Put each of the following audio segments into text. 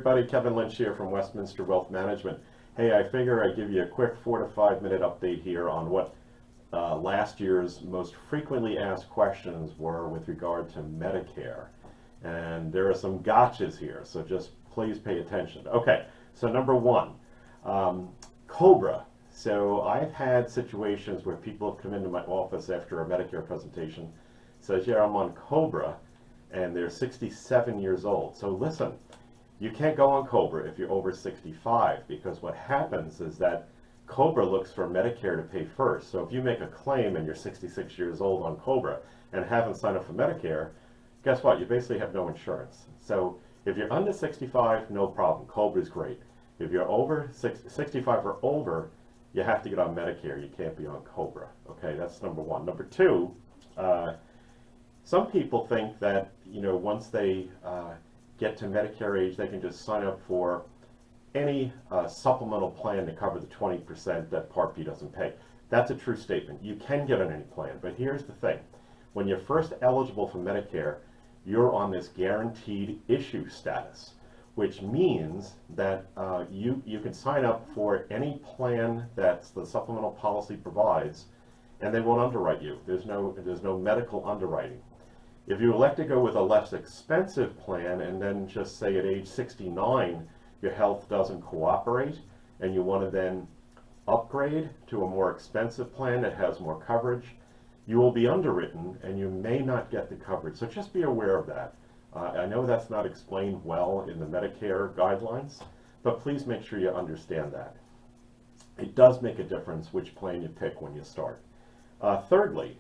everybody, Kevin Lynch here from Westminster Wealth Management. Hey, I figure I'd give you a quick 4 to 5 minute update here on what last year's most frequently asked questions were with regard to Medicare. And there are some gotchas here, so just please pay attention. Okay, so number one, COBRA. So I've had situations where people have come into my office after a Medicare presentation, says, yeah, I'm on COBRA, and they're 67 years old. So listen, you can't go on COBRA if you're over 65, because what happens is that COBRA looks for Medicare to pay first. So if you make a claim and you're 66 years old on COBRA and haven't signed up for Medicare, guess what? You basically have no insurance. So if you're under 65, no problem. COBRA is great. If you're over 65 or over, you have to get on Medicare. You can't be on COBRA. Okay, that's number one. Number two, some people think that, once they get to Medicare age, they can just sign up for any supplemental plan to cover the 20% that Part B doesn't pay. That's a true statement. You can get on any plan, but here's the thing. When you're first eligible for Medicare, you're on this guaranteed issue status, which means that you can sign up for any plan that the supplemental policy provides, and they won't underwrite you. There's no medical underwriting. If you elect to go with a less expensive plan and then just say at age 69 your health doesn't cooperate and you want to then upgrade to a more expensive plan that has more coverage, you will be underwritten and you may not get the coverage. So just be aware of that. I know that's not explained well in the Medicare guidelines, but please make sure you understand that. It does make a difference which plan you pick when you start. Thirdly,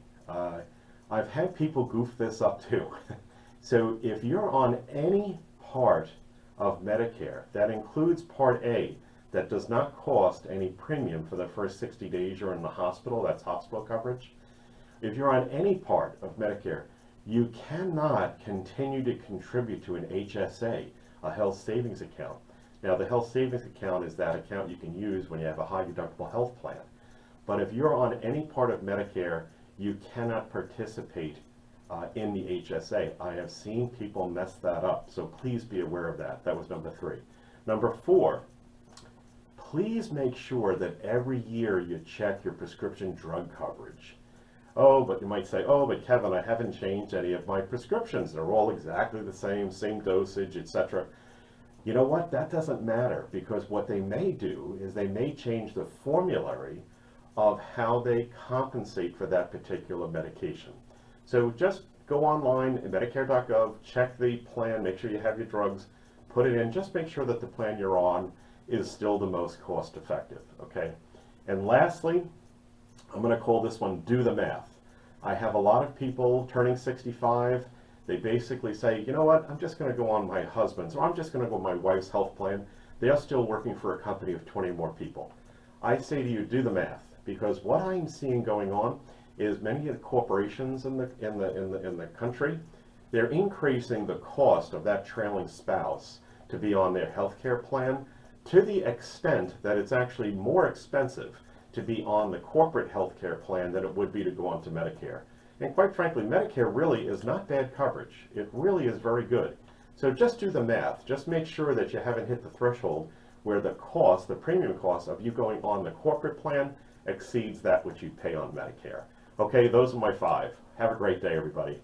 I've had people goof this up too. So if you're on any part of Medicare that includes Part A that does not cost any premium for the first 60 days you're in the hospital, that's hospital coverage. If you're on any part of Medicare, you cannot continue to contribute to an HSA, a health savings account. Now, the health savings account is that account you can use when you have a high deductible health plan. But if you're on any part of Medicare, you cannot participate in the HSA. I have seen people mess that up, so please be aware of that. That was number three. Number four, please make sure that every year you check your prescription drug coverage. Oh, but you might say, oh, but Kevin, I haven't changed any of my prescriptions. They're all exactly the same dosage, etc. You know what? That doesn't matter, because what they may do is they may change the formulary of how they compensate for that particular medication. So just go online at Medicare.gov, check the plan, make sure you have your drugs, put it in, just make sure that the plan you're on is still the most cost effective, okay? And lastly, I'm going to call this one do the math. I have a lot of people turning 65, they basically say, you know what, I'm just going to go on my husband's, or I'm just going to go on my wife's health plan. They are still working for a company of 20 more people. I say to you, do the math, because what I'm seeing going on is many of the corporations in the country, they're increasing the cost of that trailing spouse to be on their health care plan to the extent that it's actually more expensive to be on the corporate health care plan than it would be to go on to Medicare. And quite frankly, Medicare really is not bad coverage. It really is very good. So just do the math. Just make sure that you haven't hit the threshold where the cost, the premium cost of you going on the corporate plan exceeds that which you pay on Medicare. Okay, those are my 5. Have a great day, everybody.